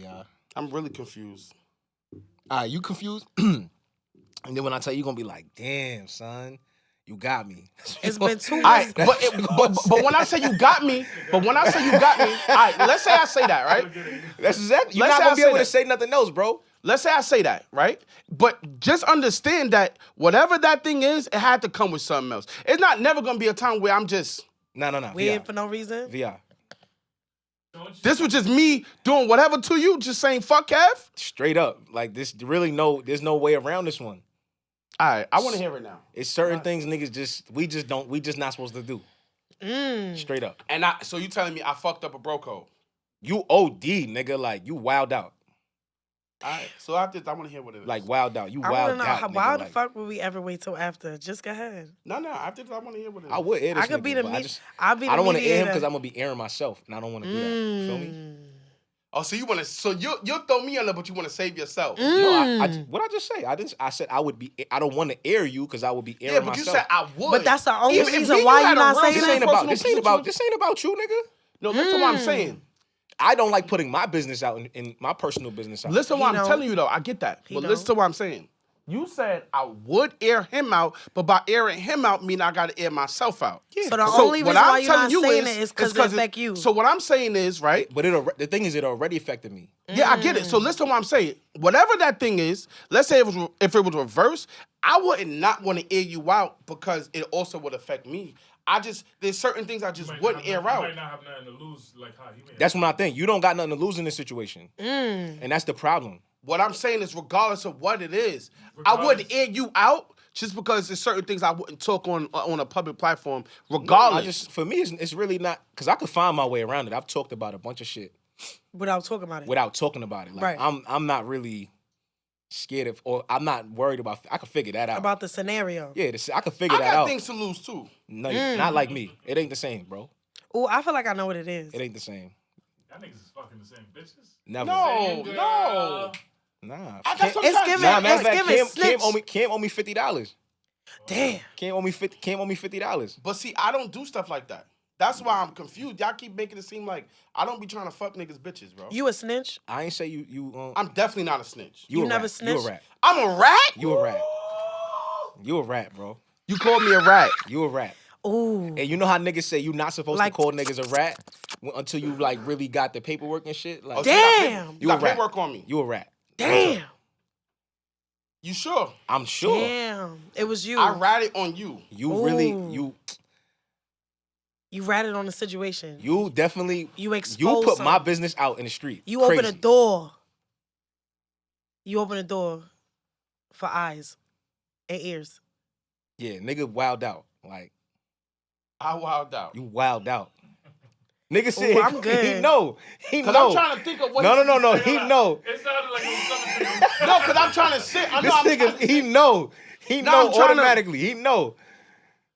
VR. I'm really confused. All right, you confused? And then when I tell you, you're gonna be like, "Damn, son, you got me." It's been 2 All right, months. but when I say you got me, all right, let's say I say that, right? That's exactly. You're Let's not say gonna I be say able to that. say nothing else, bro. Let's say I say that, right? But just understand that whatever that thing is, it had to come with something else. It's not never gonna be a time where I'm just. No. Weird VR. for no reason. VR. This was just me doing whatever to you, just saying fuck Kev. Straight up. Like this. There's no way around this one. All right, I want to hear it now. It's certain things niggas we just not supposed to do. Straight up. And so you telling me I fucked up a bro code? You OD, nigga. Like you wild out. All right, so after this, I want to hear what it is. Like wild out. You I wild want to know out. why nigga. the fuck would we ever wait till after? Just go ahead. No, after this, I want to hear what it is. I would air this I could nigga, be the but I'll be the I don't want to air him mediator. because I'm gonna be airing myself, and I don't want to do that. You feel me? Oh, so you want to? So you'll throw me under, but you want to save yourself? No, what I just say? I said I would be. I don't want to air you because I would be airing Yeah, but you myself. said I would. But that's the only Even if reason me and why you you're had a not real saying This that. ain't about. personal This ain't about you, nigga. No, listen to what I'm saying. I don't like putting my business out in my personal business out. Listen to what He I'm don't. telling you though. I get that, but He listen to what I'm saying. You said I would air him out, but by airing him out, mean I got to air myself out. So the only what reason I'm why you're telling not you saying it is because it 'cause affect you. So what I'm saying is, right? But the thing is, it already affected me. Yeah, I get it. So listen to what I'm saying. Whatever that thing is, let's say if it was reversed, I wouldn't not want to air you out because it also would affect me. There's certain things I just wouldn't air out. You might not have nothing to lose, like how he made. That's what I think. You don't got nothing to lose in this situation, and that's the problem. What I'm saying is, regardless of what it is, I wouldn't air you out just because there's certain things I wouldn't talk on a public platform. Regardless, For me, it's really not because I could find my way around it. I've talked about a bunch of shit without talking about it. without talking about it. Like Right. I'm not really scared of, or I'm not worried about. I can figure that out. About the scenario. Yeah, I can figure I that got out. things to lose too. No, not like me. It ain't the same, bro. Oh, I feel like I know what it is. It ain't the same. Y'all niggas is fucking the same bitches. Never. No. Nah. I got some It's time- giving- Nah, matter of fact, giving snitch. Kim owe me $50. Damn. Kim owe me $50. But see, I don't do stuff like that. That's why I'm confused. Y'all keep making it seem like I don't be trying to fuck niggas bitches, bro. You a snitch? I ain't say you. I'm definitely not a snitch. You a never rat. snitched? You a rat. I'm a rat? You a rat. You a rat, bro. You called me a rat. You a rat. Ooh. And you know how niggas say you not supposed Like- to call niggas a rat until you like really got the paperwork and shit. Like, Oh, so you got Damn. You You got a rat. paperwork on me. you a rat. Damn. You sure? I'm sure. Damn. It was you. I ratted on you. You really Ooh. You ratted on the situation. you definitely You exposed you put my something. business out in the street. You Crazy. open a door. You open a door for eyes and ears. Yeah, nigga wild out. Like I wilded out. you wild out. Nigga said I'm good. he know. He Because know. I'm trying to think of what. No. He know. It sounded like it was coming to you. No, because I'm trying to sit. I know This I'm trying nigga, to he sit. know. He No, know I'm trying to- automatically. He know.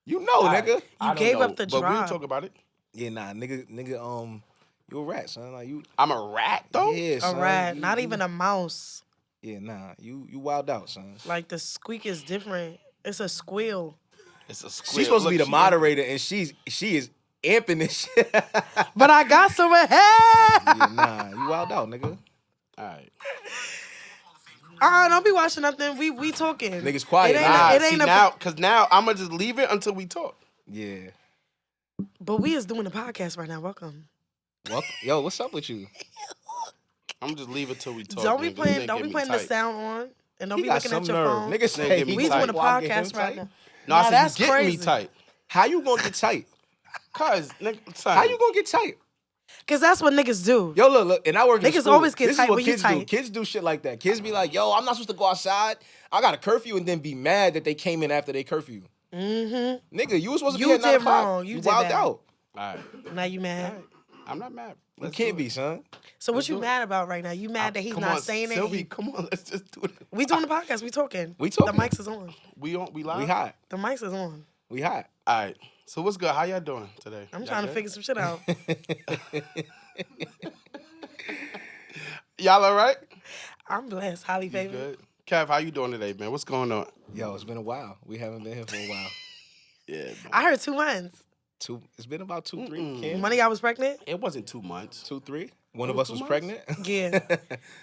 You know, All right. nigga. I You don't gave know, up the but we drive. can talk about it. Yeah, nah, nigga, you a rat, son. Like you. I'm a rat, though? Yeah, A son. rat. You- Not you- even a mouse. Yeah, nah, you wild out, son. Like the squeak is different. It's a squeal. It's a square. She's supposed to be Look, the moderator, and she is amping this shit. But I got some ahead. Yeah, nah, you wild out, nigga. All right. Don't be watching nothing. We talking. Niggas quiet. It ain't, Nah, it ain't now, because now I'm going to just leave it until we talk. Yeah. But we is doing a podcast right now. Welcome. Yo, what's up with you? I'm going to just leave it till we talk. Don't be nigga. playing. This Don't ain't be getting putting me the tight. sound on, and don't He be got looking some at your nerve. phone. Nigga Nigga, say get me he We tight. doing a while I get him podcast right tight. now. No, I Nah, said that's you getting me crazy. tight. How you gonna get tight? Cuz, nigga, son. How you gonna get tight? Cause that's what niggas do. Yo, look, and I work in Niggas school. always get This tight is what when you kids do. tight. Kids do shit like that. Kids be like, yo, I'm not supposed to go outside. I got a curfew, and then be mad that they came in after they curfew. Mm-hmm. Nigga, you was supposed to You be at 9 did o'clock. wrong. You did wild bad. out. All right. Now you mad. All right. I'm not mad. You Let's can't do it. be, son. So what Let's you do it. mad about right now? You mad that he's Come not on, saying Sylvie, it? come on, let's just do it. We doing the podcast. We talking. We talking. The mics is on. We live? We hot. The mics is on. We hot. All right. So what's good? How y'all doing today? I'm Y'all trying to good? figure some shit out. Y'all all right? I'm blessed. Highly You favored. good? Kev, how you doing today, man? What's going on? Yo, it's been a while. We haven't been here for a while. Yeah. Man. I heard 2 months. It's been about 2, 3. Kim? Money I was pregnant. It wasn't 2 months. 2, 3. One It of us 2 was months? pregnant. Yeah.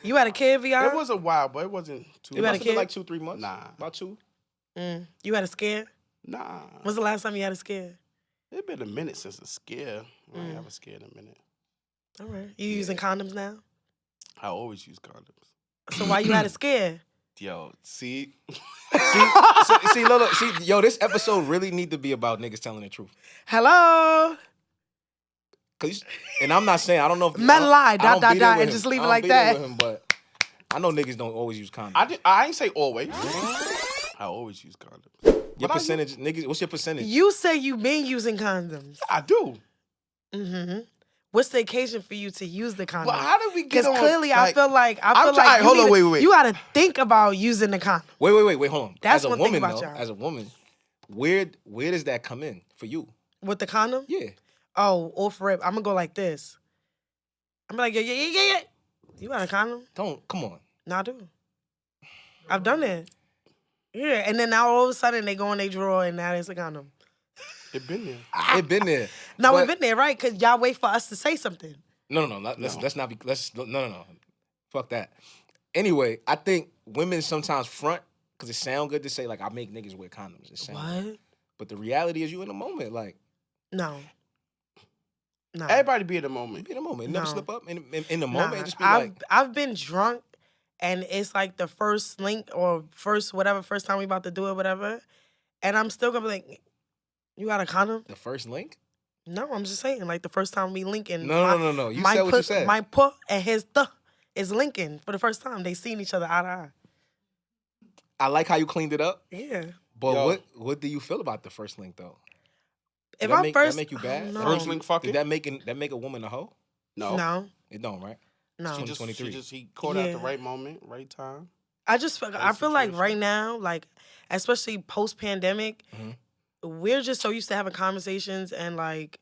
You had a kid, VI? It was a while, but it wasn't too. You had a Must have been kid? like 2-3 months. Nah. About 2. You had a scare? Nah. When's the last time you had a scare? It been a minute since a scare. I ain't have a scare in a minute. All right. You using condoms now? I always use condoms. So why you had a scare? Yo, see? Look, yo, this episode really need to be about niggas telling the truth. Hello? And I'm not saying, I don't know if Men lie, I don't dot, be dot, there with and him. just leave it I don't like be there that. with him, but I know niggas don't always use condoms. I ain't say always. I always use condoms. Your But percentage, niggas, what's your percentage? You say you been using condoms. I do. Mm-hmm. What's the occasion for you to use the condom? But how did we get Because on? clearly, I feel like hold on, wait. You gotta think about using the condom. Wait, hold on. That's as a one thing woman, about though, y'all. as a woman, where does that come in for you? With the condom? Yeah. Oh, off rip. I'm gonna go like this. I'm like, yeah. You got a condom? Come on. No, I do. I've done it. Yeah, and then now all of a sudden they go in their drawer and now there's a condom. It been there. It been there. Now But- we've been there, right? Because y'all wait for us to say something. No. Let's not be. No. Fuck that. Anyway, I think women sometimes front because it sound good to say like I make niggas wear condoms. It sound good. What? But the reality is you in the moment. Like No. Everybody be in the moment. be in the moment. Never No. slip up in the Nah, moment. And just be like, I've been drunk and it's like the first link or first time we about to do it, whatever. And I'm still gonna be like, you got a condom? the first link. No, I'm just saying, like the first time we linking. No. You said what you said. My puh and his thuh is linking for the first time. They seen each other eye to eye. I like how you cleaned it up. Yeah. But Yo. what do you feel about the first link though? If That I'm make, first, that make you I bad? don't know. First link fucking? Did that make a woman a hoe? No. No, It don't, right? no. She just 2023. he caught at the Yeah. right moment, right time. I feel like situation. right now, like especially post pandemic, we're just so used to having conversations and like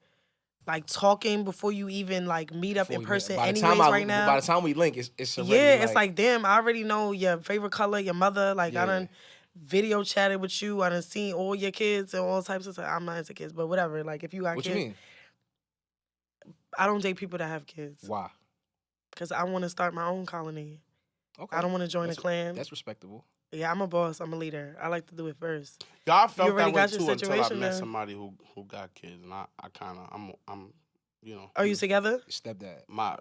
talking before you even like meet up in person. By the Anyways, time right now, by the time we link, it's already yeah, it's like damn, I already know your favorite color, your mother. Like Yeah. I done video chatted with you. I done seen all your kids and all types of stuff. I'm not into kids, but whatever. Like if you got What kids, you mean? I don't date people that have kids Why? because I want to start my own colony. Okay. I don't want to join a clan. That's respectable. Yeah, I'm a boss. I'm a leader. I like to do it first. Y'all felt already that way got your too until I situation met then? somebody who got kids, and I kind of I'm you know. Are you together? Stepdad. My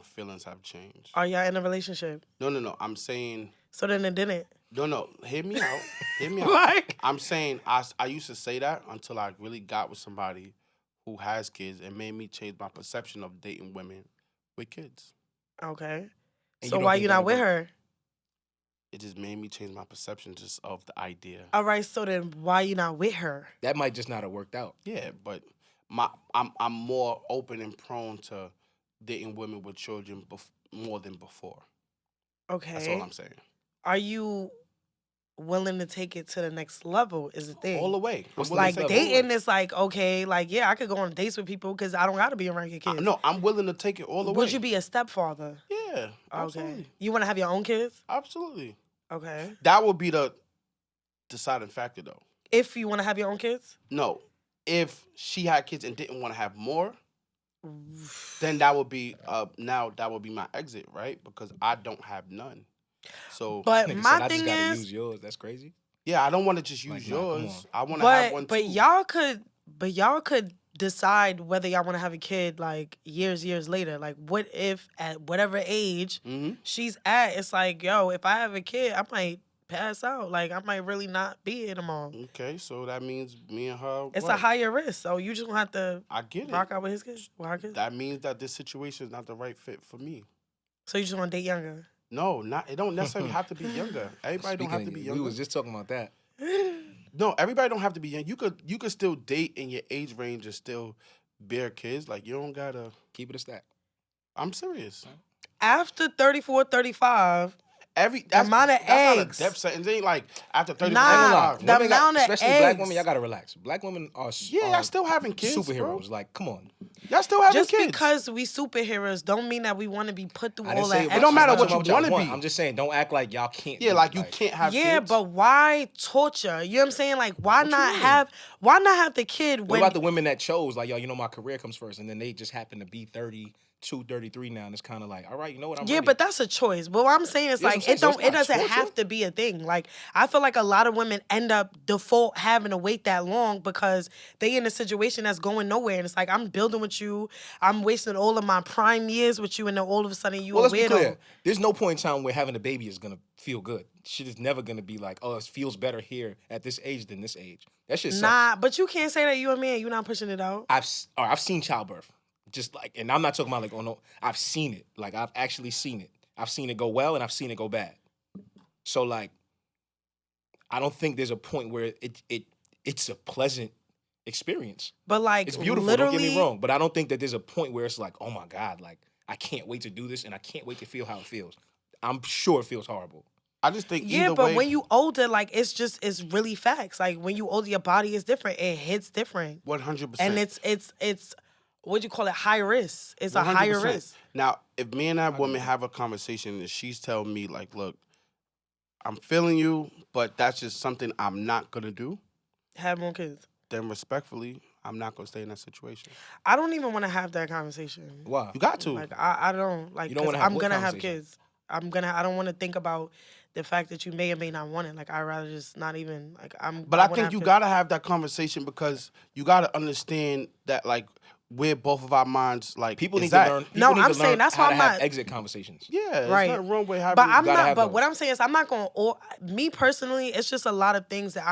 feelings have changed. Are y'all in a relationship? No. I'm saying So then it didn't. no. Hear me out. Hear me out. Like, I'm saying I used to say that until I really got with somebody who has kids and made me change my perception of dating women with kids. okay. And So you don't why think you that not with would- her? It just made me change my perception just of the idea. All right. So then why you not with her? That might just not have worked out. Yeah, but I'm more open and prone to dating women with children more than before. Okay. That's all I'm saying. Are you willing to take it to the next level? Is the thing. All the way. What's the Like next level? dating is like, okay, like yeah, I could go on dates with people because I don't got to be around your kids. No, I'm willing to take it all the way. Would you be a stepfather? Yeah, absolutely. Okay. You want to have your own kids? Absolutely. Okay. That would be the deciding factor, though. If you want to have your own kids? No, if she had kids and didn't want to have more, then that would be that would be my exit, right? Because I don't have none. So, But Nigga my said, I thing just gotta is, use yours. That's crazy. yeah, I don't want to just use Like, nah, come yours. I want to have one but too. y'all could decide whether y'all want to have a kid like years later. Like, what if at whatever age Mhm. she's at, it's like, yo, if I have a kid, I might pass out. Like, I might really not be here tomorrow. Okay, so that means me and her. It's what? a higher risk, so you just gonna have to I get it. rock out with his kids. With her kids. That means that this situation is not the right fit for me. So you just want to date younger. No, it don't necessarily have to be younger. Everybody don't have to be younger. We was just talking about that. No, everybody don't have to be young. You could still date in your age range and still bear kids. Like you don't gotta. Keep it a stack. I'm serious. After 34, 35, That's amount of that's not a eggs. death sentence. It ain't like after 30. Nah, I ain't gonna lie. the Women amount of especially black eggs. women, y'all gotta relax. Black women are Yeah, y'all still having kids, superheroes. bro. Like, come on. Y'all still having Just kids. because we superheroes don't mean that we want to be put through I didn't all say that. It don't matter I'm what talking you about wanna be. I'm just saying, don't act like y'all can't. Yeah, do like it. you can't have kids. Yeah, but why torture? You know what I'm saying? Like, why you not mean? have the kid What when about the women that chose, like, yo, you know, my career comes first, and then they just happen to be 32, 33 now, and it's kind of like, all right, you know what, I'm Yeah, ready. but that's a choice. But what I'm saying is Yeah, like that's what I'm saying. So it it's not doesn't have torture. to be a thing. Like I feel like a lot of women end up default having to wait that long because they in a situation that's going nowhere. And it's like I'm building with you, I'm wasting all of my prime years with you, and then all of a sudden you Well, a let's be weirdo. clear. There's no point in time where having a baby is gonna feel good. Shit is never gonna be like, oh, it feels better here at this age than this age. That shit sucks. Nah, but you can't say that you a man, you're not pushing it out. I've seen childbirth, just like, and I'm not talking about like, oh no, I've seen it. Like I've actually seen it. I've seen it go well, and I've seen it go bad. So like, I don't think there's a point where it's a pleasant experience. But like It's beautiful. literally, Don't get me wrong, but I don't think that there's a point where it's like, oh my god, like I can't wait to do this, and I can't wait to feel how it feels. I'm sure it feels horrible. I just think yeah, either but way, when you older, like it's really facts. Like when you older, your body is different. It hits different. 100%. And it's what do you call it? High risk. It's a higher 100%. risk. Now, if me and that woman have a conversation and she's telling me like, look, I'm feeling you, but that's just something I'm not gonna do, Have more kids. then respectfully, I'm not gonna stay in that situation. I don't even want to have that conversation. Why? You got to. Like I don't like. You don't 'cause wanna have I'm what gonna have conversation? kids. I don't want to think about the fact that you may or may not want it. Like I'd rather just not even like But I wanna think have you kids. gotta have that conversation because you gotta understand that like where both of our minds like People is need that. to learn. No, People need I'm to saying learn that's how why to I'm have not- exit conversations. Yeah, there's Right. nothing wrong with having. But I'm gotta not. have But those. what I'm saying is, I'm not going. Me personally, it's just a lot of things that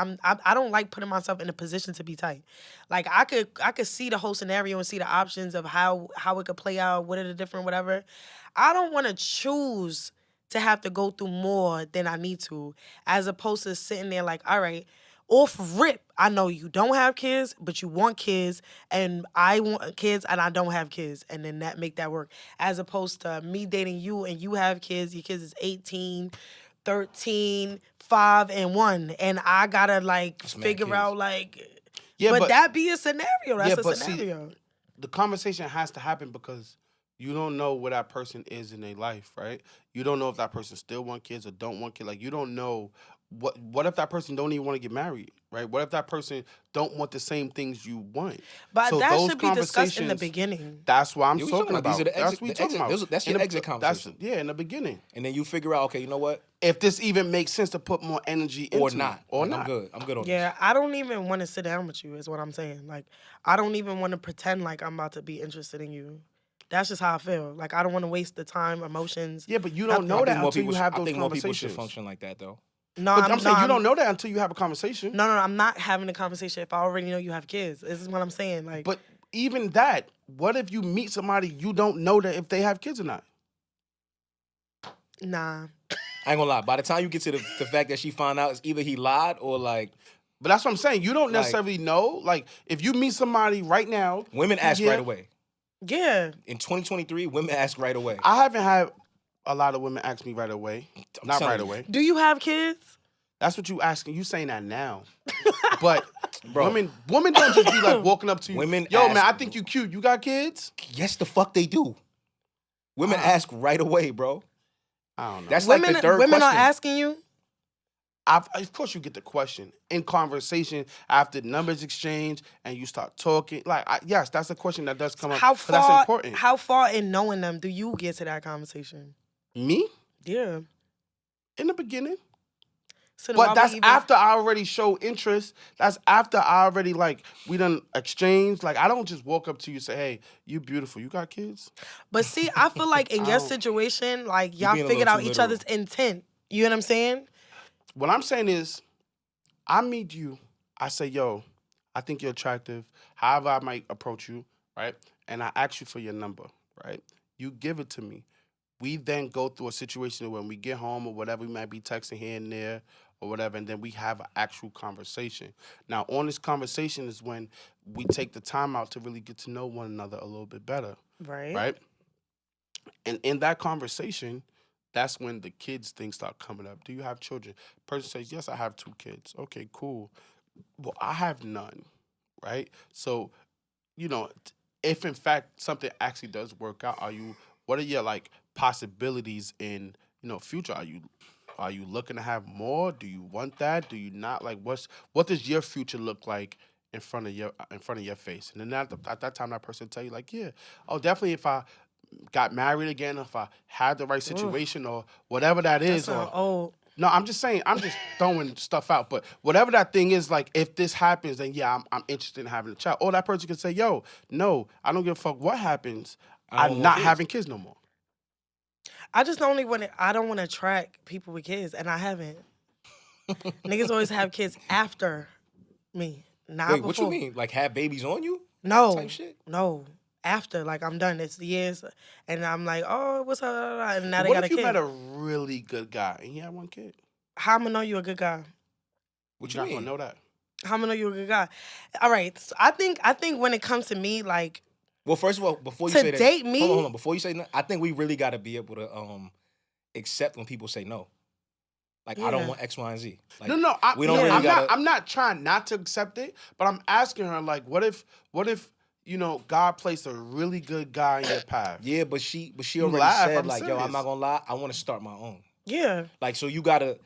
I don't like putting myself in a position to be tight. Like I could see the whole scenario and see the options of how it could play out. What are the different whatever. I don't want to choose to have to go through more than I need to, as opposed to sitting there like, all right. Off rip, I know you don't have kids, but you want kids, and I want kids, and I don't have kids, and then that make that work. As opposed to me dating you, and you have kids, your kids is 18, 13, 5, and 1, and I gotta like mad figure kids. out like, Yeah, but but that be a scenario. That's Yeah, a but see, scenario. the conversation has to happen because you don't know where that person is in their life, right? You don't know if that person still want kids or don't want kids. Like you don't know what if that person don't even want to get married, right? What if that person don't want the same things you want? But So that those should be discussed in the conversations- beginning. That's what I'm Yeah, we talking about. These are the That's exit, what we the talking exit, about. that's In your the- exit conversation. in the beginning. And then you figure out, okay, you know what? If this even makes sense to put more energy into Or it, not. or Like, not. I'm good on Yeah, this. I don't even want to sit down with you, is what I'm saying. Like, I don't even want to pretend like I'm about to be interested in you. That's just how I feel. Like, I don't want to waste the time, emotions. Yeah, but you Nothing. don't know that until you have I those think more people should conversations. function like that, though. No, But I'm saying you don't know that until you have a conversation. No, I'm not having a conversation if I already know you have kids. This is what I'm saying. Like, But even that, what if you meet somebody you don't know that if they have kids or not? nah. I ain't gonna lie. By the time you get to the fact that she found out, it's either he lied or like But that's what I'm saying. You don't Like- necessarily know. Like, if you meet somebody right now, women ask Yeah. right away. Yeah. In 2023, women ask right away. I haven't had a lot of women ask me right away. Not telling right you. away. Do you have kids? That's what you asking. You saying that now. But Bro. women don't just be like walking up to you. Women Yo, man, ask- I think you cute. You got kids? Yes, the fuck they do. Women ask right away, bro. I don't know. That's like Women, the third women question. are asking you. Of course, you get the question in conversation after numbers exchange and you start talking. Like, yes, that's a question that does come up. How but that's far? important. How far in knowing them do you get to that conversation? Me? Yeah. In the beginning. So then why But we that's even- after I already show interest. That's after I already, like, we done exchanged. Like, I don't just walk up to you and say, hey, you beautiful. You got kids? But see, I feel like in your don't- situation, like y'all being a figured little out too each literal. other's intent. You know what I'm saying? What I'm saying is, I meet you. I say, yo, I think you're attractive. However I might approach you, right? And I ask you for your number, right? You give it to me. We then go through a situation when we get home or whatever, we might be texting here and there or whatever, and then we have an actual conversation. Now, on this conversation is when we take the time out to really get to know one another a little bit better, Right. right? And in that conversation, that's when the kids things start coming up. Do you have children? Person says, yes, I have 2 kids. Okay, cool. Well, I have none, right? So, you know, if in fact something actually does work out, what are your like possibilities in future? Are you looking to have more? Do you want that? Do you not? Like what does your future look like in front of your face? And then at that time that person tell you like, yeah, oh definitely if I got married again, if I had the right situation or whatever that That is, sound or old. no, I'm just saying, I'm just throwing stuff out. But whatever that thing is, like, if this happens, then yeah, I'm interested in having a child. Or that person can say, yo, no, I don't give a fuck what happens. I don't I'm want not kids. having kids no more. I just I don't want to attract people with kids, and I haven't. Niggas always have kids after me, not Wait, before. what you mean? Like have babies on you? No, Type shit? no. After, like I'm done. It's years, and I'm like, oh, what's up? And now they What got a if you kid. met a really good guy and he had one kid? How I'm gonna know you a good guy? What You're you not mean? gonna know that. How I'm gonna know you a good guy? All right. So I think when it comes to me, like Well, first of all, before you To say that, date me? hold on. Before you say that, I think we really got to be able to accept when people say no. Like I don't Yeah. want X, Y, and Z. Like, No, we don't really I'm gotta. not. I'm not trying not to accept it, but I'm asking her like, what if God placed a really good guy in your path? Yeah, but she You already laugh, said I'm like, yo, I'm serious. not gonna lie, I want to start my own. yeah, Like, so you gotta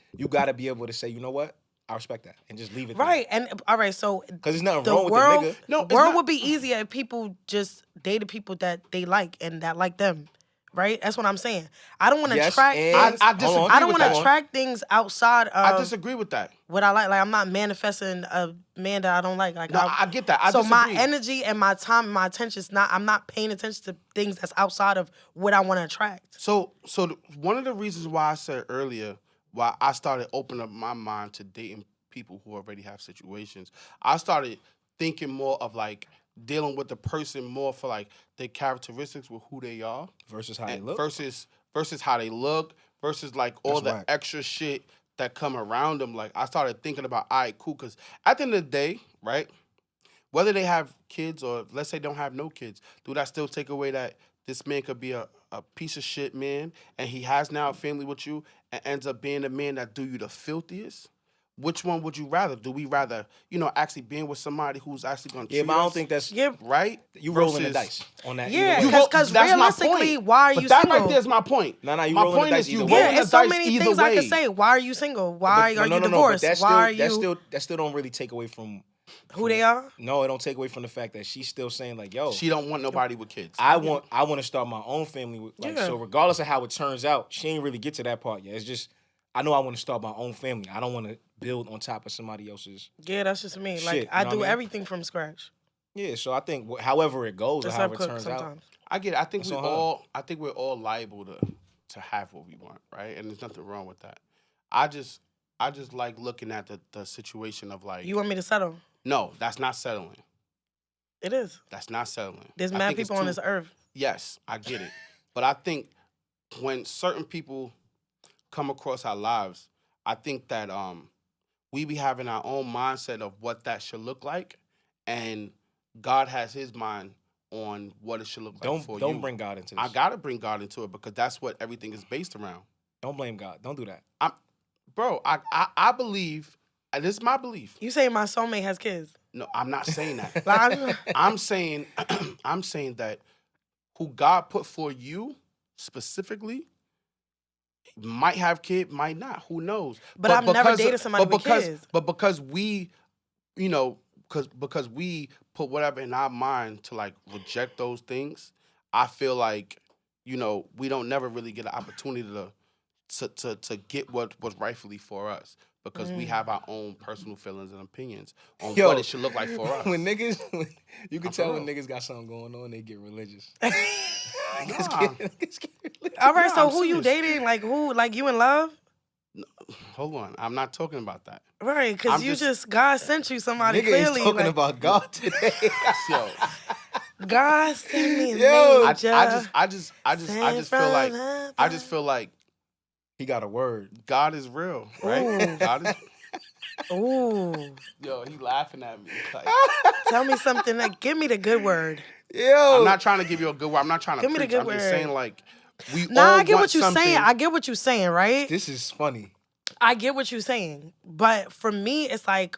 be able to say, you know what, I respect that, and just leave it right. And all right. So Because there's nothing the wrong with world, the nigga. No, the it's world not- would be easier if people just dated people that they like and that like them. Right. That's what I'm saying. I don't want to Yes, attract. and I hold disagree on, I don't with want to that. attract things outside I of disagree with that. what I like. Like I'm not manifesting a man that I don't like. Like No, I get that. I so my disagree. energy and my time and my attention is not. I'm not paying attention to things that's outside of what I want to attract. So one of the reasons why I said earlier why I started opening up my mind to dating people who already have situations, I started thinking more of like dealing with the person more for like their characteristics with who they are versus how they and look. versus how they look versus like all That's the whack. extra shit that come around them. Like I started thinking about, all right, cool, because at the end of the day, right, whether they have kids or let's say don't have no kids, do that still take away that this man could be a piece of shit man and he has now a family with you and ends up being a man that do you the filthiest? Which one would you rather? Do we rather, actually being with somebody who's actually going to Yeah, treat but I don't us think that's Yeah, right? you rolling the versus- dice on that. Yeah, either way. You because that's my realistically, point. why are But you that single? right there is my point. Nah, you my rolling the point dice is you either rolling way. Yeah, the it's so dice many either things way. I could say. Why are you single? Why are you But divorced? that's Why are still, you that still don't really take away from who they are? No, it don't take away from the fact that she's still saying like, yo, She don't want nobody with kids. I want to start my own family with like Yeah. so regardless of how it turns out, she ain't really get to that part yet. It's just I know I want to start my own family. I don't want to build on top of somebody else's. Yeah, that's just me. Like Shit, I you know do what I mean? everything from scratch. Yeah, so I think however it goes or Just however up it cook turns out. sometimes. I get it. I think That's we on her. all we're all liable to have what we want, right? And there's nothing wrong with that. I just like looking at the situation of like You want me to settle? no, that's not settling. It is. That's not settling. There's I mad think it's people on too- this earth. Yes, I get it. But I think when certain people come across our lives, I think that we be having our own mindset of what that should look like, and God has His mind on what it should look like for you. Don't bring God into this. I gotta bring God into it because that's what everything is based around. Don't blame God. Don't do that. Bro, I believe, and this is my belief. You say my soulmate has kids. No, I'm not saying that. Like, I'm saying that who God put for you specifically might have kid, might not. Who knows? But I've never because dated somebody with kids. But because we, because we put whatever in our mind to like reject those things, I feel like we don't never really get an opportunity to get what was rightfully for us. Because we have our own personal feelings and opinions on Yo, what it should look like for us. When niggas, you can tell for when real. niggas got something going on, they get religious. Nah. Niggas get religious. all right, Nah, so I'm who you serious. dating? Like who? Like you in love? Hold on, I'm not talking about that. Right, because I'm you just- just God sent you somebody Nigga clearly. is talking like, about God today. Yo, God sent me a Yo, I major. just feel like He got a word. God is real, right? Ooh. God is. Ooh, Yo, he laughing at me. Like, tell me something. Like, give me the good word. Yo, I'm not trying to give you a good word. I'm not trying to Give me the preach. good I'm just word. saying like we Nah, all I get want what you're something. saying. I get what you're saying, right? This is funny. I get what you're saying, but for me, it's like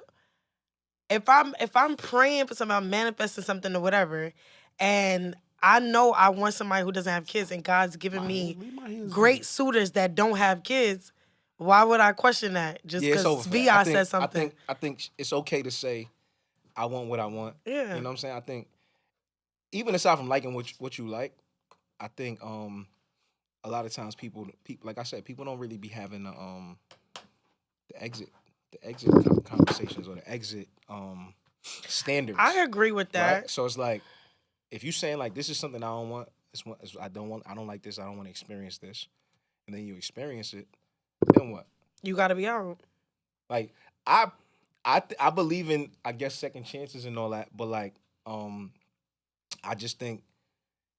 if I'm praying for something, I'm manifesting something or whatever, and I know I want somebody who doesn't have kids, and God's given me great suitors that don't have kids. Why would I question that just Yeah, it's over because for Vi that. said something? I think it's okay to say, I want what I want. Yeah. You know what I'm saying? I think even aside from liking what you like, I think a lot of times people like I said, people don't really be having the exit conversations or the exit standards. I agree with that. Right? So it's like if you saying like this is something I don't want, I don't like this, I don't want to experience this, and then you experience it, then what? You got to be out. Like I believe in, I guess, second chances and all that, but like I just think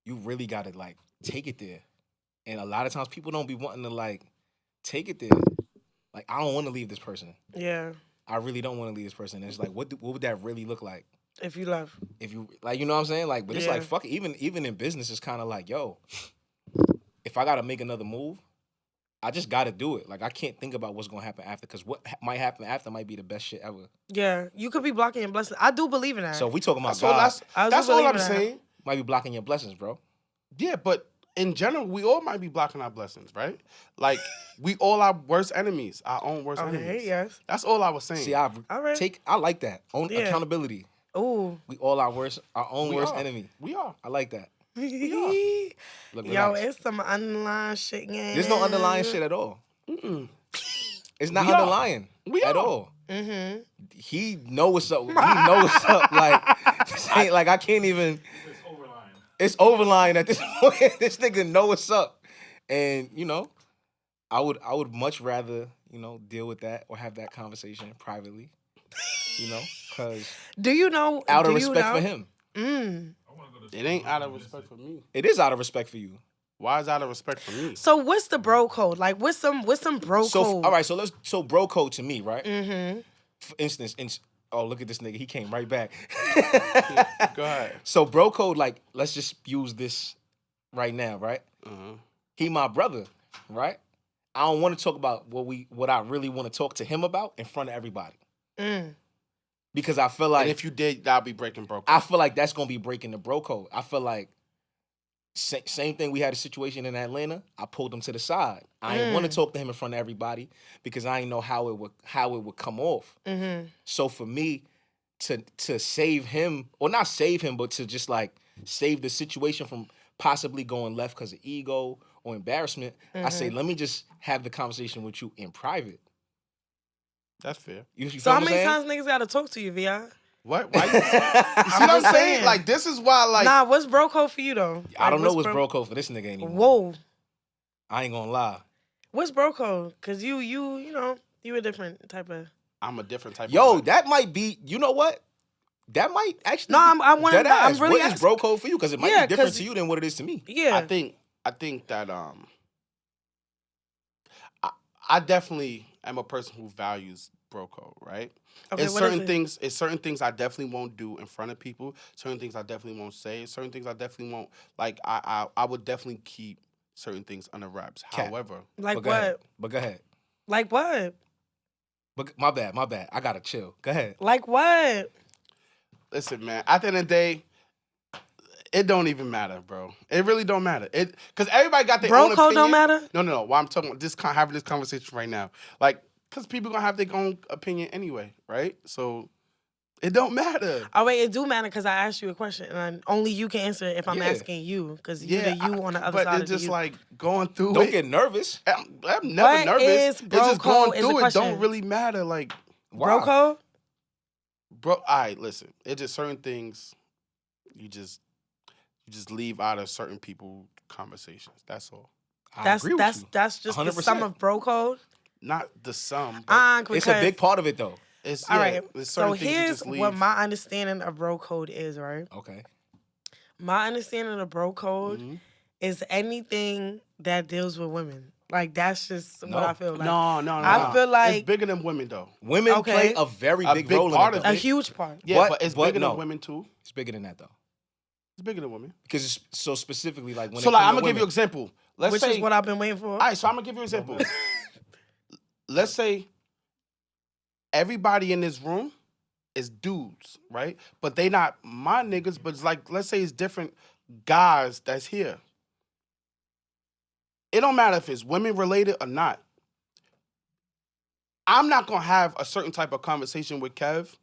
you really gotta like take it there. And a lot of times people don't be wanting to like take it there. Like I don't want to leave this person. Yeah. I really don't want to leave this person. And it's like what would that really look like? If you left. If you like, you know what I'm saying? Like, but it's Yeah. like fuck it. Even in business, it's kind of like, yo, if I gotta make another move, I just gotta do it. Like I can't think about what's gonna happen after, because what might happen after might be the best shit ever. Yeah. You could be blocking your blessings. I do believe in that. So if we talking about So God, that's all I'm saying. might be blocking your blessings, bro. Yeah, but in general, we all might be blocking our blessings, right? Like we all our worst enemies, our own worst Okay, enemies. yes. That's all I was saying. See, All right. I like that. Yeah. Accountability. Ooh. We all our own We worst are. enemy. We are. I like that. Look, Yo, relax. it's some underlying shit going. There's no underlying shit at all. It's not We are. underlying We at are. all. Mm-hmm. He know what's up. He know what's up. Like, this ain't like I can't even. It's overlying. It's overlying at this point. This nigga know what's up, and you know, I would much rather deal with that or have that conversation privately. Because Do you know? out of do you respect know? for him, I want to go to It ain't out of respect for me. it is out of respect for you. Why is it out of respect for me? So what's the bro code? Like, what's some bro So code? all right, so bro code to me, right? Mm-hmm. For instance, oh look at this nigga, he came right back. Go ahead. So bro code, like let's just use this right now, right? Uh-huh. He my brother, right? I don't want to talk about what I really want to talk to him about in front of everybody. Because I feel like And if you did, that'll be breaking broke. I feel like that's gonna be breaking the bro code. I feel like same thing. We had a situation in Atlanta. I pulled him to the side. I didn't want to talk to him in front of everybody because I didn't know how it would come off. Mm-hmm. So for me to save him, or not save him, but to just like save the situation from possibly going left because of ego or embarrassment, I say let me just have the conversation with you in private. That's fair. You So feel how what I'm many saying? times niggas gotta talk to you, Vi? What? Why? You see what I'm saying? Like this is why. Like Nah, what's bro code for you though? I don't know what's what's bro code for this nigga anymore. Whoa, I ain't gonna lie. what's bro code? Cause you a different type of. I'm a different type. Yo, of that might be. You know what? That might actually. No, I wanna- dead ass. I'm really What is bro code for you? Because it might Yeah, be different 'cause- to you than what it is to me. Yeah. I think that I definitely am a person who values bro code, right? Okay, It's what is certain it? things. It's certain things I definitely won't do in front of people. Certain things I definitely won't say. Certain things I definitely won't like. I would definitely keep certain things under wraps. Cap. However, Like But go ahead. what? But go ahead. Like what? But my bad. I gotta chill. Go ahead. Like what? listen, man. At the end of the day, it don't even matter, bro. It really don't matter. Because everybody got their Bro own code opinion. don't matter? No. Why I'm talking about this, having this conversation right now, like, because people gonna have their own opinion anyway, right? So it don't matter. Oh wait, it do matter because I asked you a question and only you can answer it if I'm Yeah. asking you because you're the you on the other but side it's of the just you. like going through Don't it. get nervous. I'm never What nervous. is It's bro just code going is the through it. question. Don't really matter. Like, Bro Why? code? bro, all right, listen. It's just certain things you just leave out of certain people conversations. That's all. I agree with you. That's just the 100%. sum of bro code. Not the sum, but It's a big part of it though. it's All yeah, right. there's So certain things you here's just leave. what my understanding of bro code is, right? Okay. My understanding of bro code Mhm. is anything that deals with women. Like that's just No. what I feel like. No. I feel like- it's bigger than women though. Women Okay. play a very A big big role part in of it. a Though. huge part. Yeah, but it's bigger no. than women too. It's bigger than that though. It's bigger than women. Because it's so specifically like when So it like, comes I'm to gonna give you an women. example. Let's Which say, is what I've been waiting for. all right. So I'm gonna give you an example. Let's say everybody in this room it's dudes, right? But they not my niggas, but it's like, let's say it's different guys that's here. It don't matter if it's women related or not. I'm not gonna have a certain type of conversation with Kev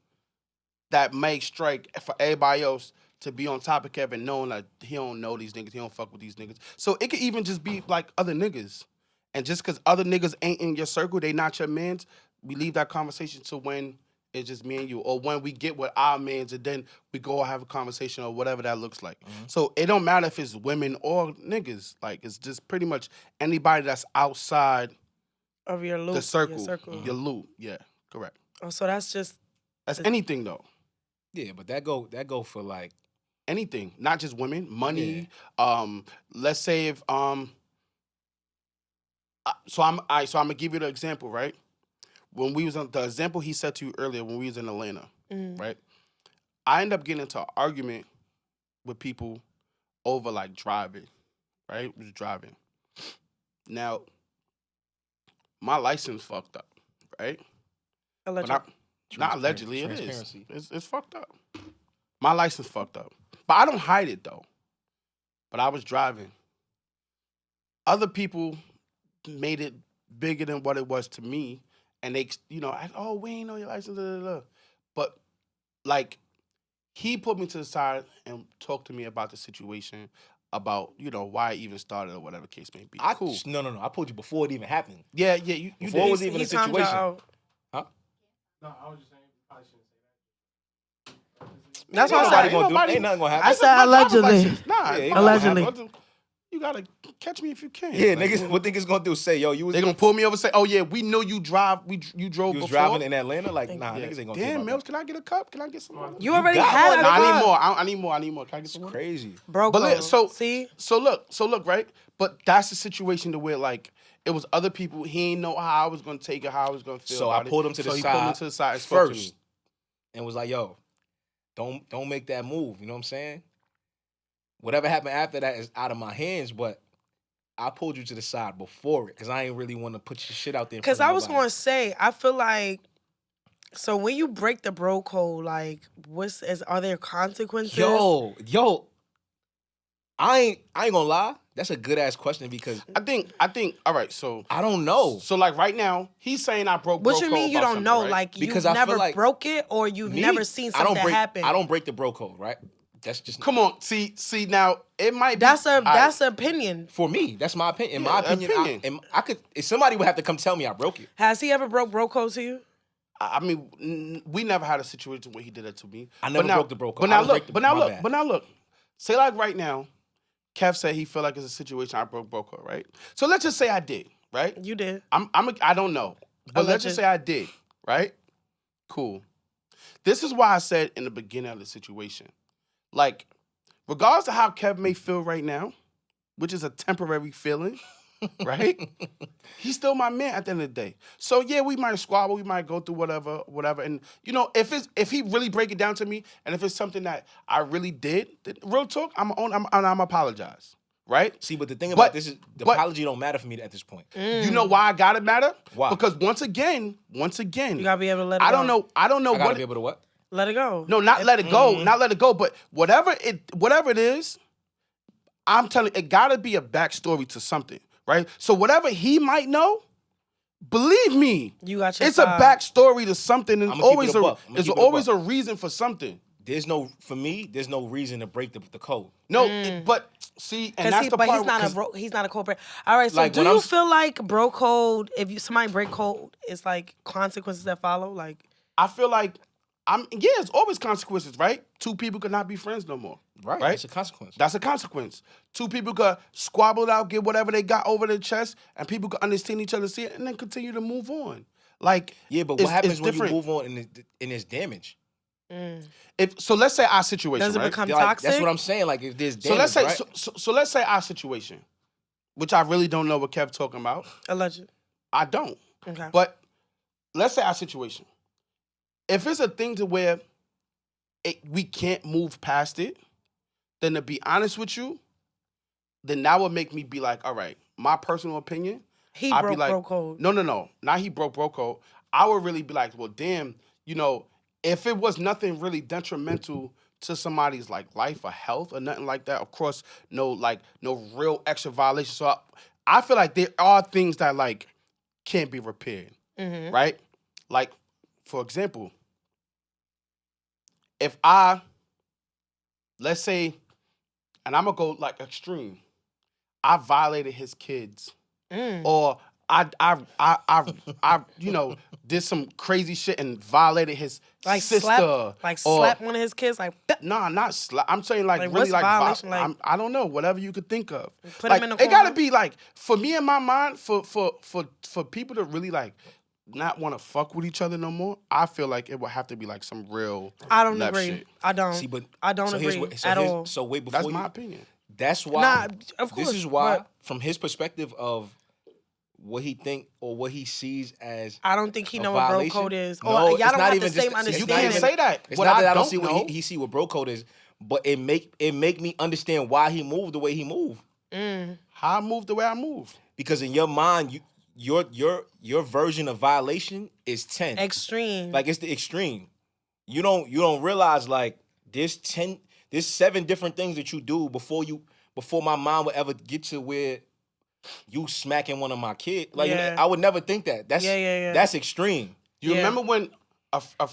that may strike for everybody else to be on top of Kev and knowing that he don't know these niggas, he don't fuck with these niggas. So it could even just be like other niggas. And just because other niggas ain't in your circle, they not your mans, we leave that conversation to when it's just me and you. Or when we get with our mans and then we go have a conversation or whatever that looks like. Mm-hmm. So it don't matter if it's women or niggas. Like, it's just pretty much anybody that's outside of your loop. The circle. Mm-hmm. Your loop. Yeah, correct. Oh, so that's just... That's anything, though. Yeah, but that go for, like... Anything. Not just women. Money. Yeah. Let's say if... So I'm gonna give you the example, right? When we was on the example he said to you earlier when we was in Atlanta, right? I ended up getting into an argument with people over like driving, right? We was driving. Now, my license fucked up, right? Allegedly. Not allegedly, it is. It's fucked up. My license fucked up. But I don't hide it though. But I was driving. Other people made it bigger than what it was to me. And they, oh, we ain't know your license, blah, blah, blah. But, like, he put me to the side and talked to me about the situation, about, why it even started or whatever case may be. Cool. No. I pulled you before it even happened. Yeah, you before did. It was even a situation. Huh? No, I was just saying, you probably shouldn't say that. That's what I said. Ain't nothing gonna happen. I said allegedly. Nah, allegedly. You gotta catch me if you can. Yeah, like, niggas. What niggas gonna do? Say, yo, you was. They gonna pull me over and say, oh yeah, we know you drive. You drove. You was before. driving in Atlanta. Like, nah, niggas ain't gonna. Damn, Mills, can I get a cup? Can I get some? You already had. Nah, I need more. Can I get some? Crazy, bro. But see. So look, right? But that's the situation to where like it was other people. He ain't know how I was gonna take it, how I was gonna feel. So I pulled him to the side. He pulled me to the side first, and was like, yo, don't make that move. You know what I'm saying? Whatever happened after that is out of my hands, but I pulled you to the side before it because I ain't really want to put your shit out there. Because I was going to say, I feel like, so when you break the bro code, like, are there consequences? Yo, I ain't gonna lie. That's a good ass question because I think. All right, so I don't know. So like right now, he's saying I broke. What you mean you don't know? Right? Like because you've never broke it, or you've never seen something happen. I don't break the bro code, right? That's just come on. See now it might. That's an opinion for me. That's my opinion. In my opinion, I could. If somebody would have to come tell me I broke it. Has he ever broke bro code to you? I mean, we never had a situation where he did that to me. I never broke the bro code. But now look. Say like right now, Kev said he feel like it's a situation I broke bro code, right? So let's just say I did, right? You did. I don't know, but let's just say I did, right? Cool. This is why I said in the beginning of the situation. Like, regardless of how Kev may feel right now, which is a temporary feeling, right? He's still my man at the end of the day. So yeah, we might squabble, we might go through whatever. And if he really break it down to me, and if it's something that I really did, real talk, I'm apologize, right? See, but the thing about this is the apology don't matter for me at this point. You know why I gotta matter? Why? Because once again, you gotta be able to let it go. I don't know. I gotta be able to what? Let it go. No, not let it go. Not let it go. But whatever it is, I'm telling you, it gotta be a backstory to something, right? So whatever he might know, believe me, it's a backstory to something, and there's always a reason for something. There's no reason to break the code. No, but see, and that's the part. He's not a code breaker. All right, so like, do you feel like bro code? If somebody break code, it's like consequences that follow. Like I feel like. It's always consequences, right? Two people could not be friends no more. Right? That's a consequence. That's a consequence. Two people could squabble it out, get whatever they got over their chest, and people could understand each other, see it, and then continue to move on. Like, yeah, but what happens when you move on and there's damage? So let's say our situation, does it right? become toxic? That's what I'm saying. Like if there's damage, so let's say our situation, which I really don't know what Kev's talking about. Alleged. I don't. Okay. But let's say our situation. If it's a thing to where we can't move past it, then to be honest with you, then that would make me be like, all right, my personal opinion. I'd broke bro code. No. Not he broke bro code. I would really be like, well, damn, if it was nothing really detrimental to somebody's like life or health or nothing like that, of course, no real extra violation. So I feel like there are things that like can't be repaired, right? Like, for example, if let's say, and I'm gonna go like extreme, I violated his kids, or I did some crazy shit and violated his Like sister, slap one of his kids, like Nah, not slap. I'm saying like really what's like violation, like? I don't know, whatever you could think of. Put Like him in the it gotta corner? be like for me in my mind for people to really like not want to fuck with each other no more. I feel like it would have to be like some real. I don't left agree. Shit. I don't. See, but I don't so agree at all. So wait, before That's my opinion. That's why. Nah, of course, This is why, but- from his perspective of what he think or what he sees as. I don't think he a know what bro violation. code is. No, Or it's y'all don't not have even the same just- it's You not understanding. can't even- say that. It's What not that I don't don't see what he see what bro code is, but it make me understand why he moved the way he moved. How I move the way I move. Because in your mind, your version of violation is 10. Extreme. Like it's the extreme. You don't realize like there's 7 different things that you do before my mind would ever get to where you smacking one of my kids. Like Yeah. I would never think that. That's Yeah. that's extreme. You Yeah. remember when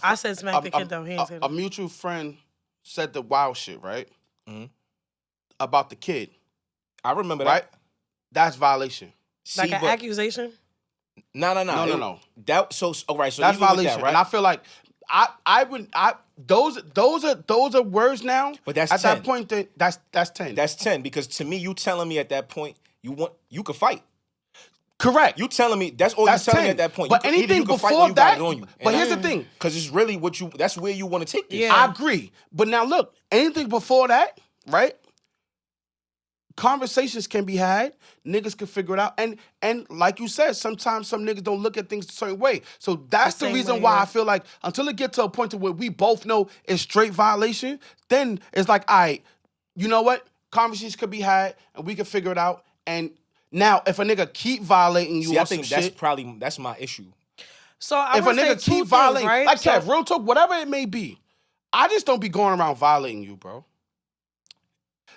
I said smack the kid though. He didn't say a that. mutual friend said the wild shit, right? About the kid, I remember right? that. That's violation. Like See, an but- accusation? No. That so all right. So That's even with violation, that, right? and I feel like those are words now. But that's at 10. that point that's 10. That's 10 because to me, you telling me at that point you could fight. correct. You telling me that's all That's you telling 10. me at that point. But Either anything you can fight or before you got that. it on you. But here's the thing. Because it's really that's where you want to take this. Yeah. I agree. But now look, anything before that, right? Conversations can be had. Niggas can figure it out. And like you said, sometimes some niggas don't look at things a certain way. So that's The the same reason way, why yeah. I feel like until it get to a point to where we both know it's straight violation, then it's like, all right, you know what? Conversations could be had and we can figure it out. And now if a nigga keep violating you See, or I think some shit, that's my issue. So I if a would say nigga two keep things, violating, right? like So- Kev, real talk, whatever it may be, I just don't be going around violating you, bro.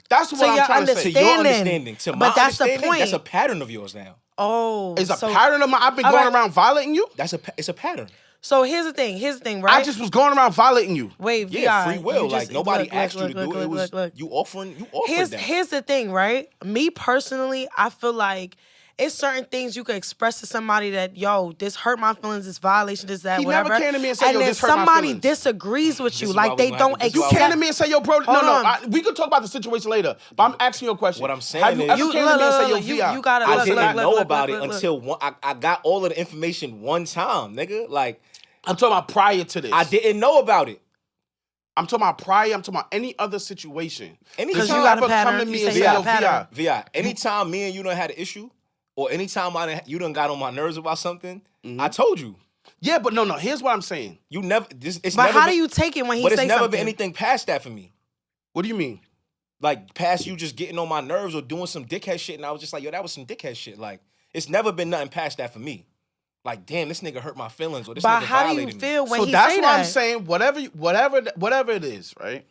That's what I'm you're trying to To say. your Understanding. understanding, to But my that's the understanding, that's a point. pattern of yours now. Oh. It's a so, pattern of mine. I've been all going right. around violating you. It's a pattern. So here's the thing, right? I just was going around violating you. Wait, Yeah, VI, free will. you Like just- nobody look, asked look, you to do look, it. It look, was look. you offered that. Here's the thing, right? Me personally, I feel like it's certain things you can express to somebody that, yo, this hurt my feelings, this violation, this, that, He whatever. never came to me and said, yo, then this hurt my somebody feelings. disagrees with you, is like why they we gonna have don't to- this is You why accept. came to me and said, yo, bro, Hold on. we could talk about the situation later, but I'm asking you a question. What I'm saying Have you is- ever You- came to me and said, yo, look, VI, you gotta I look, didn't look, know look, about look, it look. until I got all of the information one time, nigga. Like I'm talking about prior to this. I didn't know about it. I'm talking about prior. I'm talking about any other situation. Anytime Did you got a ever pattern. come to me You and say say, you got yo, a pattern. VI, Vi, anytime me and you done had an issue, or anytime you done got on my nerves about something, I told you. yeah, but no, here's what I'm saying. You never. It's But never how been, do you take it when he But it's say never something? been anything past that for me. What do you mean? Like past you just getting on my nerves or doing some dickhead shit, and I was just like, yo, that was some dickhead shit. Like it's never been nothing past that for me. Like damn, this nigga hurt my feelings, or this But nigga how do you violated me. feel when So he that's say why that? I'm saying whatever it is, right?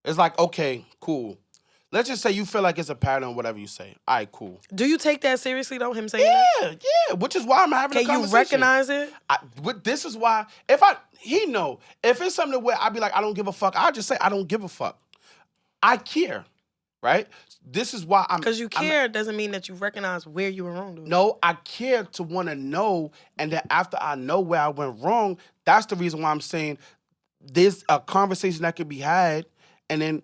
It's like, okay, cool. Let's just say you feel like it's a pattern, whatever you say. All right, cool. Do you take that seriously though? Him saying that? Yeah, which is why I'm having a Can you conversation. recognize it? This is why if it's something where I'd be like, I don't give a fuck, I'll just say I don't give a fuck. I care, right? This is why I'm Because you care doesn't mean that you recognize where you were wrong. Dude. No, I care to want to know, and then after I know where I went wrong, that's the reason why I'm saying there's a conversation that could be had, and then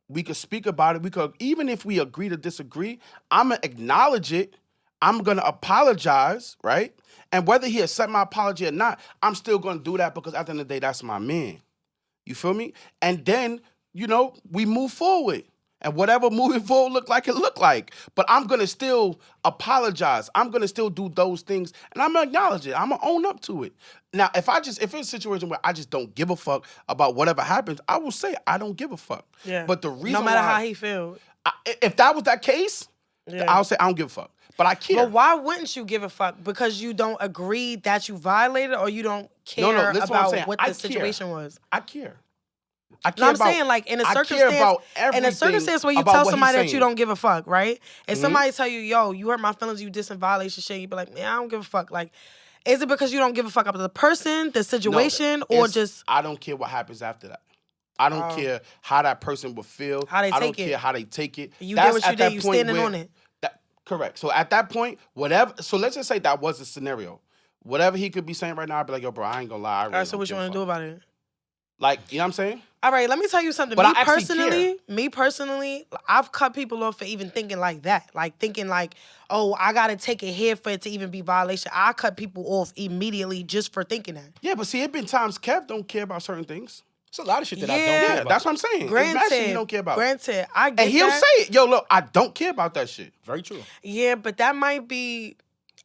we could speak about it. We could, even if we agree to disagree, I'm gonna acknowledge it. I'm gonna apologize, right? And whether he accept my apology or not, I'm still gonna do that because at the end of the day, that's my man. You feel me? And then, we move forward. And whatever moving forward look like, it look like. But I'm going to still apologize. I'm going to still do those things. And I'm going to acknowledge it. I'm going to own up to it. Now, if it's a situation where I just don't give a fuck about whatever happens, I will say I don't give a fuck. Yeah. But the reason no matter why, how he feel. if that was that case, Yeah. I'll say I don't give a fuck. But I care. But why wouldn't you give a fuck? Because you don't agree that you violated, or you don't care listen what I'm saying. about what I the situation was? I care. I care No, I'm about, saying like in a I care circumstance, about in a everything circumstance where you about tell what he's somebody that you saying. don't give a fuck, right? And somebody tell you, yo, you hurt my feelings, you did some violation shit, you be like, man, I don't give a fuck. Like, is it because you don't give a fuck about the person, the situation, or just I don't care what happens after that. I don't care how that person will feel. How they I don't take it. care how they take it. You That's did what you at that did, you point standing where- on it. Correct. So at that point, whatever. So let's just say that was the scenario. Whatever he could be saying right now, I'd be like, yo, bro, I ain't gonna lie. I really all right, so don't what you give a want to do fuck. about it? Like, you know what I'm saying? All right, let me tell you something. But I actually Me personally, I've cut people off for even thinking like that. Like thinking like, oh, I gotta take it here for it to even be violation. I cut people off immediately just for thinking that. Yeah, but see, it been times Kev don't care about certain things. It's a lot of shit that I Yeah. don't care Yeah, about. that's what I'm saying. It's mad shit he don't care about. Granted, I get And he'll that. say it. Yo, look, I don't care about that shit. Very true. Yeah, but that might be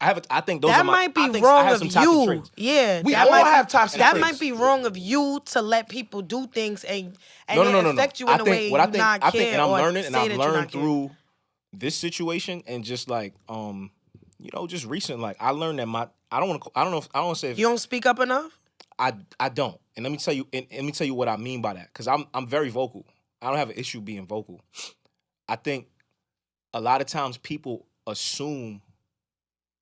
I think those that are my. might be I think I wrong have of some toxic you. traits. Yeah, We that all might have be, toxic That traits. might be wrong of you to let people do things and No. it affect you in I a think way what you I think, not I care think, and I'm or learning, and say I've that you not learned care. through this situation and just like just recent. Like I learned that I don't want to say if You don't speak up enough. I don't. And let me tell you what I mean by that. Because I'm very vocal. I don't have an issue being vocal. I think a lot of times people assume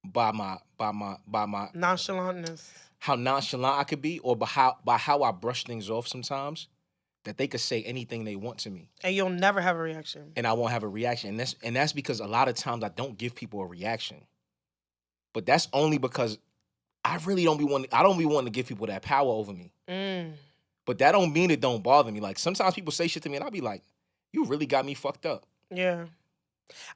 by my Nonchalantness. how nonchalant I could be, or by how I brush things off sometimes, that they could say anything they want to me. And you'll never have a reaction. And I won't have a reaction. And that's because a lot of times I don't give people a reaction. But that's only because I really don't be wanting to give people that power over me. But that don't mean it don't bother me. Like sometimes people say shit to me and I'll be like, you really got me fucked up. Yeah.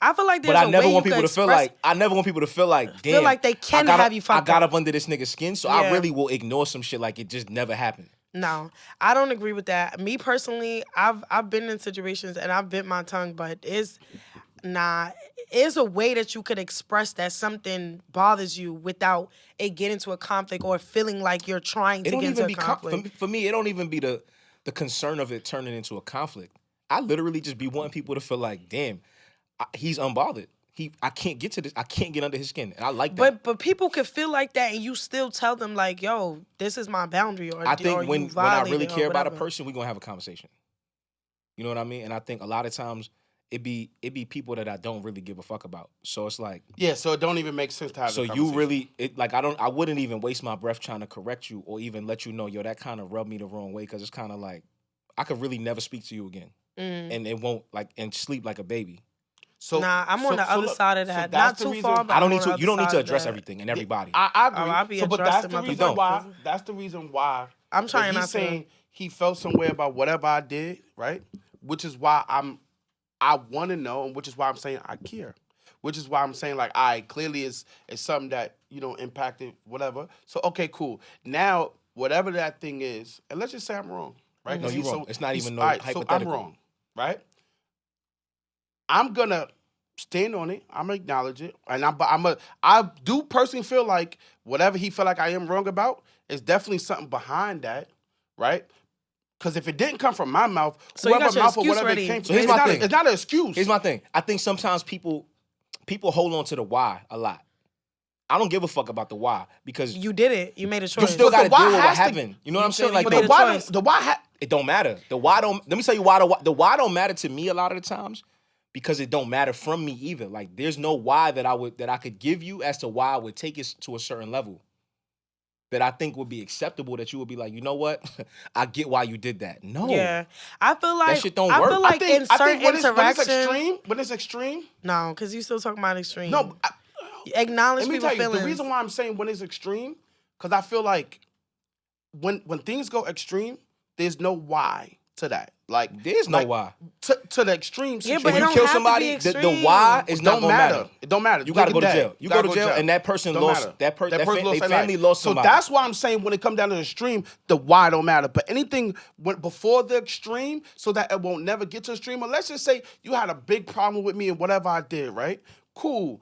I feel like there's But I a never way want you people could to feel express- like I never want people to feel like, damn, feel like they can have you fucked I got up. up under this nigga's skin, so Yeah. I really will ignore some shit like it just never happened. No, I don't agree with that. Me personally, I've been in situations and I've bit my tongue, but it's a way that you could express that something bothers you without it getting to a conflict or feeling like you're trying to It don't get into even a be conflict. for me. It don't even be the concern of it turning into a conflict. I literally just be wanting people to feel like, damn, he's unbothered. I can't get to this. I can't get under his skin, and I like that. But people could feel like that, and you still tell them like, "Yo, this is my boundary." Or I think or when you I violate really it or care about a whatever. person, we're gonna have a conversation. You know what I mean? And I think a lot of times it be people that I don't really give a fuck about. So it's like, Yeah, so it don't even make sense to have so the you conversation. really I wouldn't even waste my breath trying to correct you or even let you know, yo, that kind of rubbed me the wrong way, because it's kind of like I could really never speak to you again, and it won't and sleep like a baby. So, Nah, I'm on the other look, side of so that. that's Not the too reason- far, but I don't I'm need on to. the You don't other need to side of address that. everything and everybody. I agree. I'll be but addressing that's the my reason don't. why. That's the reason why. I'm that trying he's not to. saying he felt some way about whatever I did, right? Which is why I want to know, and which is why I'm saying I care. Which is why I'm saying like, clearly it's something that impacted whatever. So okay, cool. Now whatever that thing is, and let's just say I'm wrong, right? No, you're wrong. It's not even no So I'm hypothetical. wrong, right? I'm gonna stand on it. I'm gonna acknowledge it, and I do personally feel like whatever he felt like I am wrong about is definitely something behind that, right? Because if it didn't come from my mouth, So you whoever got your mouth or excuse whatever ready. it came So from, here's my thing. it's not an excuse. Here's my thing. I think sometimes people hold on to the why a lot. I don't give a fuck about the why, because You did it. You made a you choice. still got to the deal why with what has to- happened. You know what I'm saying? you Like made the a why, choice. it don't matter. The why don't. Let me tell you why the why don't matter to me a lot of the times, because it don't matter from me either. Like there's no why that I could give you as to why I would take it to a certain level that I think would be acceptable, that you would be like, you know what, I get why you did that. No, Yeah, I feel like shit don't I work. feel I like in certain when it's interactions, when it's extreme, no, because you still talking about extreme. no. Acknowledge Let me people's tell you, feelings. the reason why I'm saying when it's extreme, because I feel like when things go extreme, there's no why to that. Like there's no why. to the extreme. Yeah, situation. but If it you don't kill have to somebody, be the extreme. why is It not don't gonna matter. matter. It don't matter. You gotta go to Dead. jail. You go to jail, and that person Don't lost. matter. That person they lost their family life. lost So somebody. that's why I'm saying when it comes down to the extreme, the why don't matter. But anything before the extreme, so that it won't never get to the extreme. Or let's just say you had a big problem with me and whatever I did, right? Cool.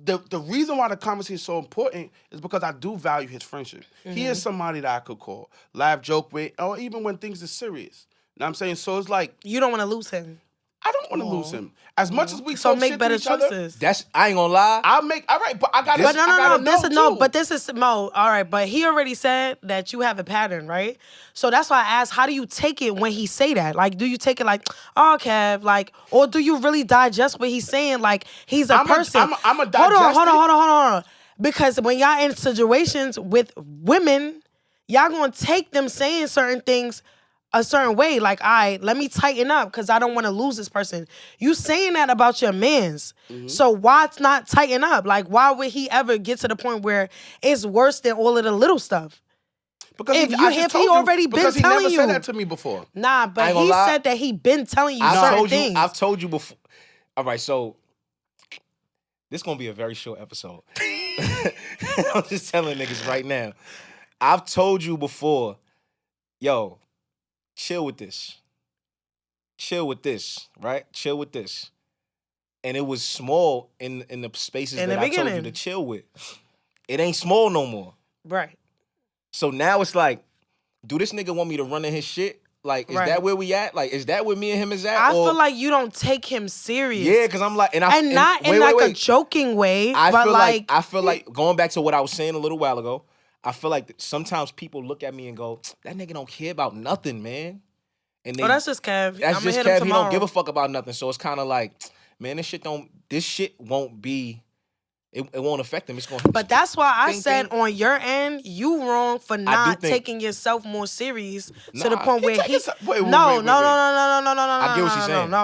The reason why the conversation is so important is because I do value his friendship. He is somebody that I could call, laugh, joke with, or even when things are serious. You know what I'm saying? So it's like, You don't want to lose him. I don't want to lose him. As much as we So talk make shit better to each other, choices. I ain't gonna lie. I'll make all right, but I gotta. But no, I gotta know, too. but this is Mo. All right, but he already said that you have a pattern, right? So that's why I asked, how do you take it when he say that? Like, do you take it like, oh, Kev, like, or do you really digest what he's saying? Like, he's a person. I'm a digest. Hold on. Because when y'all in situations with women, y'all gonna take them saying certain things a certain way. Like, all right, let me tighten up because I don't want to lose this person. You saying that about your mans. So why not tighten up? Like, why would he ever get to the point where it's worse than all of the little stuff? Because If he already been because he telling never you. said that to me before. Nah, I but ain't gonna he lie. said that he been telling you certain things. I've told you before. All right, so this gonna be a very short episode. I'm just telling niggas right now. I've told you before, yo, chill with this. Chill with this, right? Chill with this. And it was small in the spaces In that the I told you beginning. to chill with. It ain't small no more. Right. So now it's like, do this nigga want me to run in his shit? Like, is Right. that where we at? Like, is that where me and him is at? I Or- feel like you don't take him serious. yeah, because I'm like, and not in wait, like a wait. joking way. I but feel like going back to what I was saying a little while ago. I feel like sometimes people look at me and go, "That nigga don't care about nothing, man." And they, oh, that's just Kev. that's I'm just hit him Kev. He tomorrow. don't give a fuck about nothing. So it's kind of like, man, this shit won't be. It won't affect him. It's going. But that's why I Ding, said ding. on your end, you wrong for not think- taking yourself more serious to the Nah, point he where take he. his- wait, No. I get what she's saying. No. I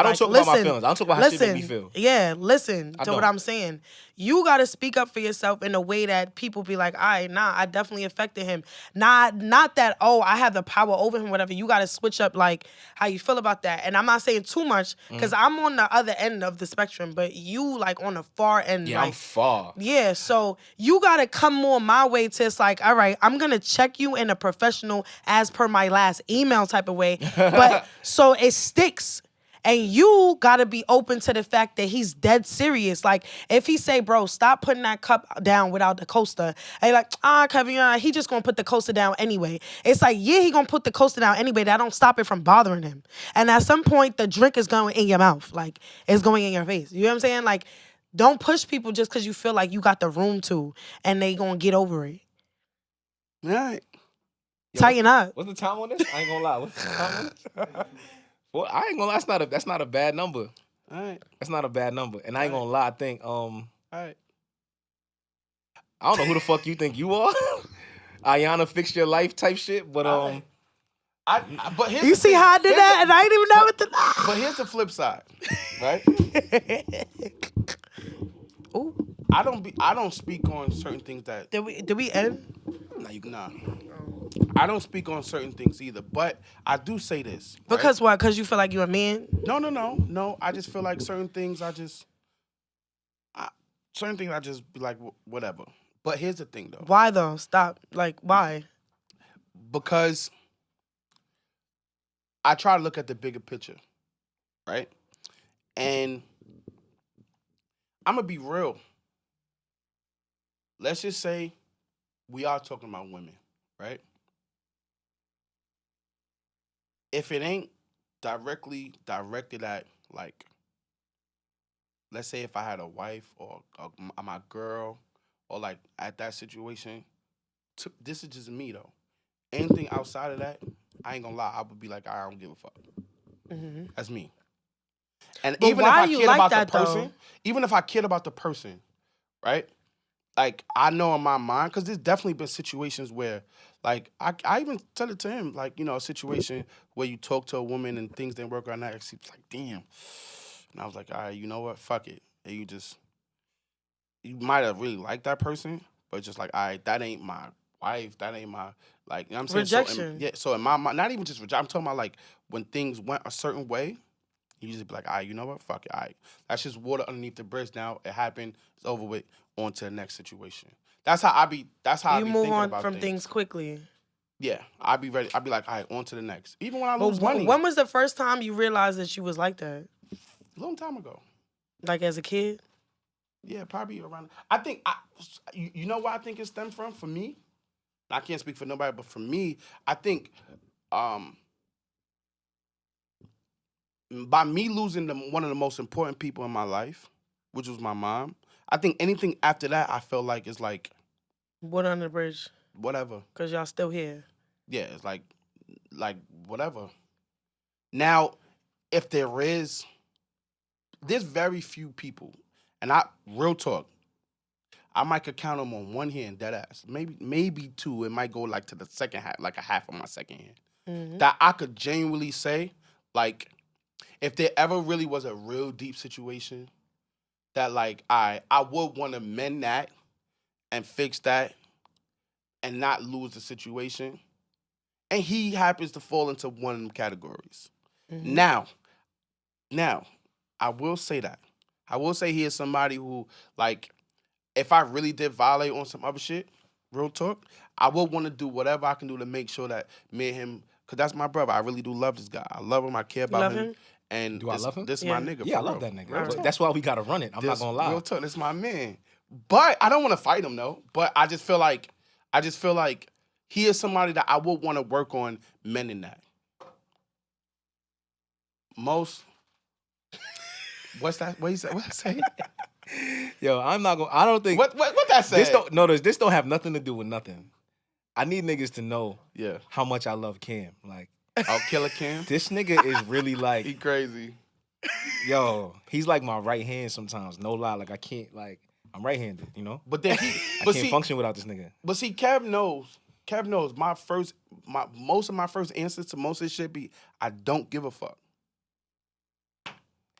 don't Like, talk about my feelings. I don't talk about how shit make me feel. Yeah, listen I to what don't. I'm saying. You got to speak up for yourself in a way that people be like, all right, nah, I definitely affected him. Not that, oh, I have the power over him, whatever. You got to switch up, like, how you feel about that. And I'm not saying too much, because I'm on the other end of the spectrum, but you, like, on the far end. Yeah, like, I'm far. yeah, so you gotta come more my way to it's like, all right, I'm gonna check you in a professional, as per my last email type of way. But so it sticks. And you gotta be open to the fact that he's dead serious. Like, if he say, bro, stop putting that cup down without the coaster, and you're like, Kevin, he just gonna put the coaster down anyway. It's like, yeah, he gonna put the coaster down anyway. That don't stop it from bothering him. And at some point, the drink is going in your mouth. Like, it's going in your face. You know what I'm saying? Like, don't push people just because you feel like you got the room to, and they gonna get over it. All right. Tighten up. What's the time on this? I ain't gonna lie. What's the time on this? Well, I ain't gonna lie. That's not a bad number. All right. That's not a bad number. And I ain't gonna lie. I think All right. I don't know who the fuck you think you are. Ayana fixed your life type shit, but But here's You the see thing. how I did that, and I didn't even know what to. But here's the flip side, right? Ooh, I don't speak on certain things that did we end? nah. I don't speak on certain things either, but I do say this. Right? Because what? Because you feel like you a man? No. I just feel like certain things be like whatever. But here's the thing though. Why though? Stop. Like, why? Because I try to look at the bigger picture, right? And I'm gonna be real. Let's just say we are talking about women, right? If it ain't directly directed at, like, let's say if I had a wife or my girl, or like at that situation, this is just me though. Anything outside of that, I ain't gonna lie, I would be like, I don't give a fuck. Mm-hmm. That's me. And But even if why I you cared like about that, the person, though? even if I cared about the person, right? Like, I know in my mind, because there's definitely been situations where, like, I even tell it to him, like, you know, a situation where you talk to a woman and things didn't work out, and he's like, damn. And I was like, all right, you know what? Fuck it. And you might have really liked that person, but just like, all right, that ain't my wife. That ain't my, like, you know what I'm saying? Rejection. So in my mind, not even just rejection, I'm talking about, like, when things went a certain way, you just be like, all right, you know what? Fuck it. All right. That's just water underneath the bridge now. It happened. It's over with. On to the next situation. That's how I be You move thinking on about from things quickly. Yeah. I be ready. I be like, all right, on to the next. Even when I lose But money. when was the first time you realized that you was like that? A long time ago. Like, as a kid? Yeah, probably around. I think, you know where I think it stemmed from? For me, I can't speak for nobody, but for me, I think by me losing one of the most important people in my life, which was my mom, I think anything after that, I felt like it's like Water under the bridge. whatever. Because y'all still here. Yeah, it's like whatever. Now, if there's very few people, and real talk, I might could count them on one hand, dead ass. Maybe two. It might go like to the second half, like a half of my second hand. Mm-hmm. That I could genuinely say, like, if there ever really was a real deep situation, that like I would want to mend that and fix that and not lose the situation. And he happens to fall into one of them categories. Mm-hmm. Now, I will say that. I will say he is somebody who, like, if I really did violate on some other shit, real talk, I would want to do whatever I can do to make sure that me and him, because that's my brother. I really do love this guy. I love him. I care about Love him. him? And Do I love him? This Yeah. is my nigga. Yeah, I for love real. that nigga. Real But talk. that's why we gotta run it. I'm not gonna lie. Real talk, this is my man. But I don't want to fight him though. But I just feel like he is somebody that I would want to work on mending that. What's that? What he said? What I say? Yo, I'm not gonna. I don't think What that say? This don't have nothing to do with nothing. I need niggas to know Yeah. how much I love Cam. Like, Oh, Killer Cam. this nigga is really He like, crazy. yo, he's like my right hand sometimes. No lie, like I can't, like, I'm right-handed, you know. But then I can't function without this nigga. But see, Kev knows. Most of my first answers to most of this shit be, I don't give a fuck.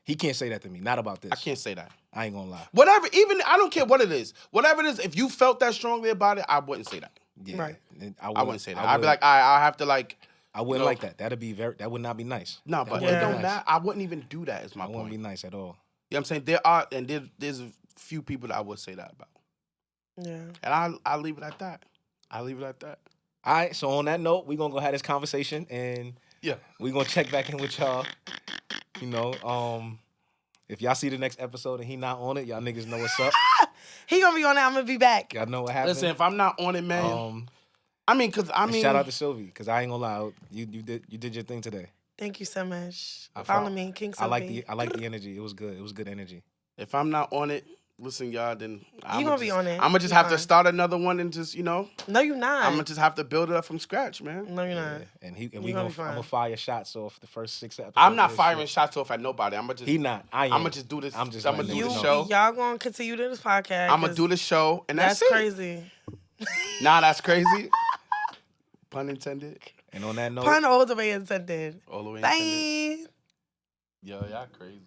He can't say that to me. Not about this. I can't say that. I ain't gonna lie. Whatever, even I don't care what it is. Whatever it is, if you felt that strongly about it, I wouldn't say that. Yeah, Right. I wouldn't say that. I'd be like, I have to like. I wouldn't you know, like that. That would not be nice. No, That but wouldn't it be don't nice. matter. I wouldn't even do that. Is my That wouldn't point. be nice at all. You know what I'm saying? There's a few people that I would say that about. Yeah. And I'll leave it at that. I'll leave it at that. All right. So on that note, we're gonna go have this conversation and Yeah. we're gonna check back in with y'all. You know, if y'all see the next episode and he not on it, y'all niggas know what's up. He gonna be on it. I'm gonna be back. Y'all know what happened. Listen, if I'm not on it, man. And shout out to Sylvie, because I ain't gonna lie, you did your thing today. Thank you so much. I Follow found- me, King I Sylvie. like the energy. It was good. It was good energy. If I'm not on it, listen, y'all, then I'm gonna be on it. I'm gonna just You have to fine. start another one and just, No, you're not. I'm gonna just have to build it up from scratch, man. No, you're not. And You we gonna gonna be fine. I'm gonna fire shots off the first 6 episodes. I'm not of this firing shit. shots off at nobody. I'm gonna just He not. I am. I'm gonna just do this. I'm just I'm gonna letting do niggas the know. show. Y'all gonna continue to this podcast. I'm gonna do the show, and That's it. crazy. Nah, that's crazy. Pun intended. And on that note, Pun all the way intended. All the way intended. Bye. Yo, y'all crazy.